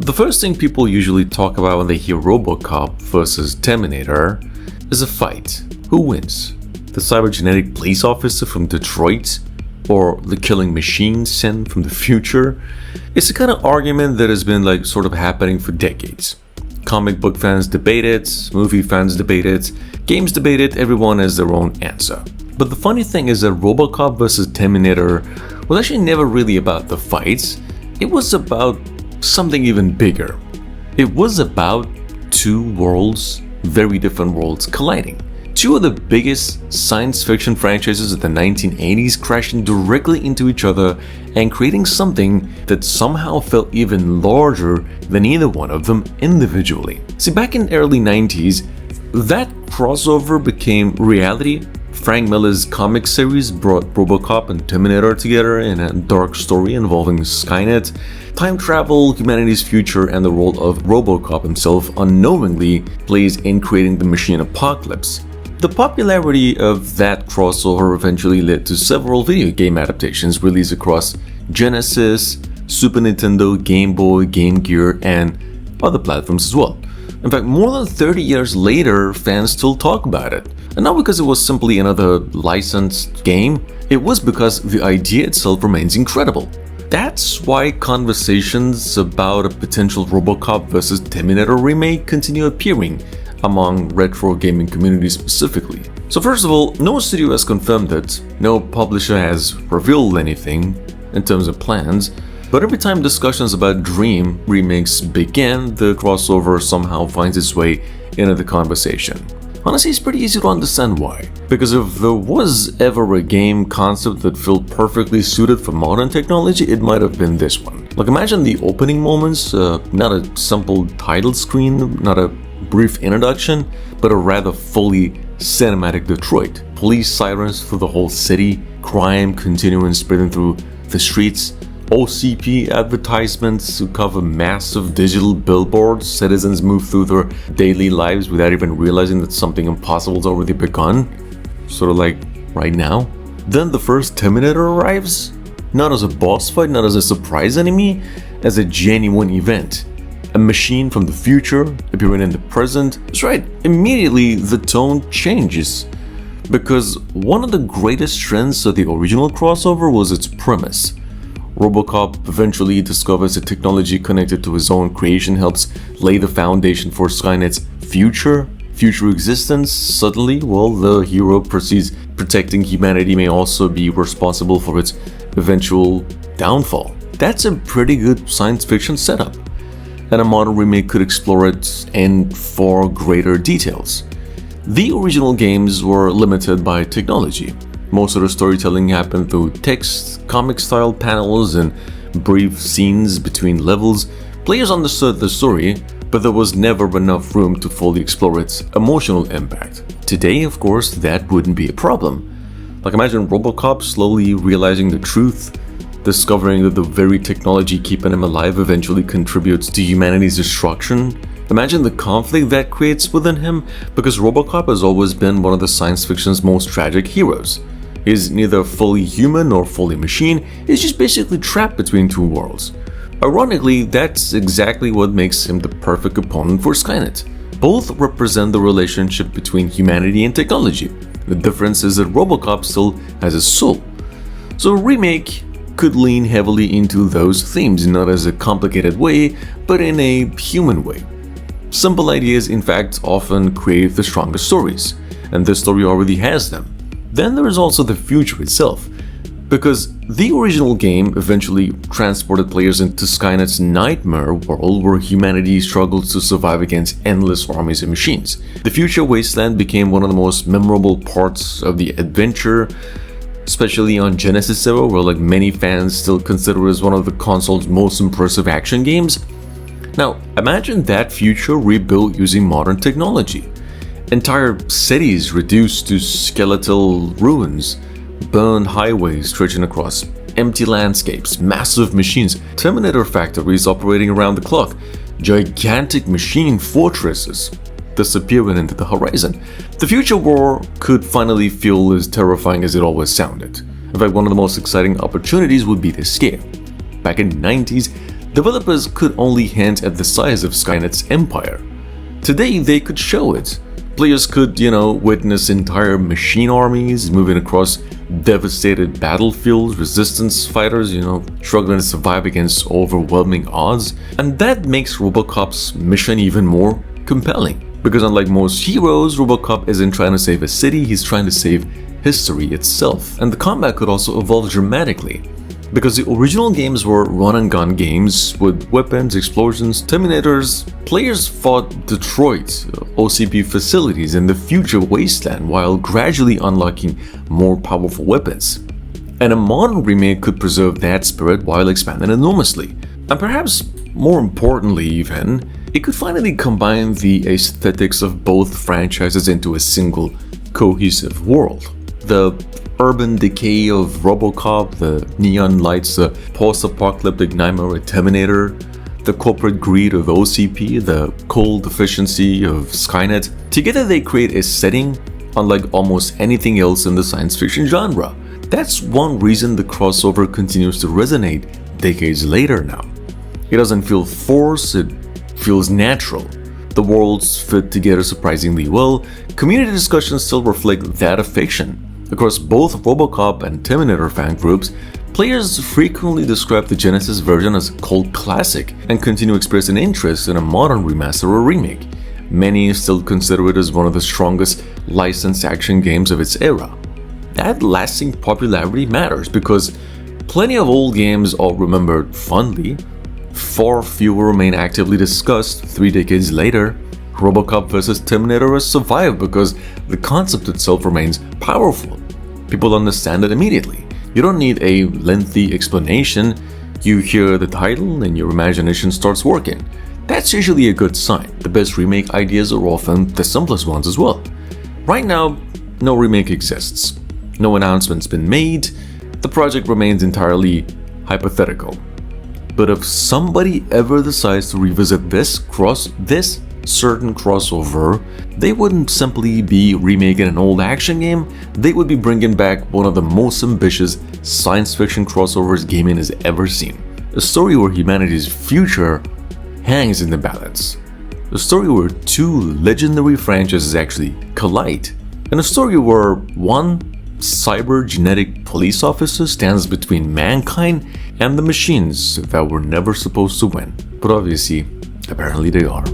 The first thing people usually talk about when they hear Robocup versus Terminator is a fight. Who wins? The cybergenetic police officer from Detroit? Or the killing machine sent from the future? It's the kind of argument that has been sort of happening for decades. Comic book fans debate it, movie fans debate it, games debate it, everyone has their own answer. But the funny thing is that Robocup versus Terminator was actually never really about the fights. It was about something even bigger. It was about two worlds, very different worlds, colliding. Two of the biggest science fiction franchises of the 1980s crashing directly into each other and creating something that somehow felt even larger than either one of them individually. See, back in the early 90s, that crossover became reality. Frank Miller's comic series brought Robocup and Terminator together in a dark story involving Skynet, time travel, humanity's future, and the role of Robocup himself unknowingly plays in creating the machine apocalypse. The popularity of that crossover eventually led to several video game adaptations released across Genesis, Super Nintendo, Game Boy, Game Gear, and other platforms as well. In fact, more than 30 years later, fans still talk about it. And not because it was simply another licensed game, it was because the idea itself remains incredible. That's why conversations about a potential Robocup vs. Terminator remake continue appearing among retro gaming communities specifically. So first of all, no studio has confirmed it, no publisher has revealed anything in terms of plans, but every time discussions about Dream remakes begin, the crossover somehow finds its way into the conversation. Honestly, it's pretty easy to understand why. Because if there was ever a game concept that felt perfectly suited for modern technology, it might have been this one. Imagine the opening moments, not a simple title screen, not a brief introduction, but a rather fully cinematic Detroit. Police sirens through the whole city, crime continuing spreading through the streets, OCP advertisements to cover massive digital billboards. Citizens move through their daily lives without even realizing that something impossible has already begun. Sort of like right now. Then the first Terminator arrives, not as a boss fight, not as a surprise enemy, as a genuine event. A machine from the future appearing in the present. That's right, immediately the tone changes. Because one of the greatest strengths of the original crossover was its premise. Robocup eventually discovers that technology connected to his own creation helps lay the foundation for Skynet's future existence. Suddenly, the hero perceives protecting humanity may also be responsible for its eventual downfall. That's a pretty good science fiction setup, and a modern remake could explore it in far greater details. The original games were limited by technology. Most of the storytelling happened through text, comic-style panels, and brief scenes between levels. Players understood the story, but there was never enough room to fully explore its emotional impact. Today, of course, that wouldn't be a problem. Imagine Robocup slowly realizing the truth, discovering that the very technology keeping him alive eventually contributes to humanity's destruction. Imagine the conflict that creates within him, because Robocup has always been one of the science fiction's most tragic heroes. He's neither fully human nor fully machine, he's just basically trapped between two worlds. Ironically, that's exactly what makes him the perfect opponent for Skynet. Both represent the relationship between humanity and technology. The difference is that Robocup still has a soul. So a remake could lean heavily into those themes, not as a complicated way, but in a human way. Simple ideas, in fact, often create the strongest stories, and this story already has them. Then there is also the future itself, because the original game eventually transported players into Skynet's nightmare world where humanity struggles to survive against endless armies of machines. The future wasteland became one of the most memorable parts of the adventure, especially on Genesis era, where many fans still consider it as one of the console's most impressive action games. Now, imagine that future rebuilt using modern technology. Entire cities reduced to skeletal ruins, burned highways stretching across empty landscapes, massive machines, Terminator factories operating around the clock, gigantic machine fortresses disappearing into the horizon. The future war could finally feel as terrifying as it always sounded. In fact, one of the most exciting opportunities would be the scale. Back in the 90s, developers could only hint at the size of Skynet's empire. Today, they could show it. Players could, witness entire machine armies moving across devastated battlefields, resistance fighters, struggling to survive against overwhelming odds. And that makes Robocop's mission even more compelling. Because unlike most heroes, Robocop isn't trying to save a city, he's trying to save history itself. And the combat could also evolve dramatically. Because the original games were run-and-gun games with weapons, explosions, Terminators, players fought Detroit, OCP facilities, and the future wasteland while gradually unlocking more powerful weapons. And a modern remake could preserve that spirit while expanding enormously. And perhaps more importantly even, it could finally combine the aesthetics of both franchises into a single, cohesive world. The urban decay of Robocop, the neon lights, the post-apocalyptic nightmare of Terminator, the corporate greed of OCP, the cold efficiency of Skynet. Together they create a setting unlike almost anything else in the science fiction genre. That's one reason the crossover continues to resonate decades later now. It doesn't feel forced, it feels natural. The worlds fit together surprisingly well. Community discussions still reflect that affection. Across both Robocop and Terminator fan groups, players frequently describe the Genesis version as a cult classic and continue expressing interest in a modern remaster or remake. Many still consider it as one of the strongest licensed action games of its era. That lasting popularity matters because plenty of old games are remembered fondly. Far fewer remain actively discussed 3 decades later. Robocop vs. Terminator has survived because the concept itself remains powerful. People understand it immediately. You don't need a lengthy explanation. You hear the title and your imagination starts working. That's usually a good sign. The best remake ideas are often the simplest ones as well. Right now, no remake exists. No announcement's been made. The project remains entirely hypothetical. But if somebody ever decides to revisit this certain crossover, they wouldn't simply be remaking an old action game, they would be bringing back one of the most ambitious science fiction crossovers gaming has ever seen. A story where humanity's future hangs in the balance. A story where 2 legendary franchises actually collide. And a story where one cybergenetic police officer stands between mankind and the machines that were never supposed to win. But obviously, apparently they are.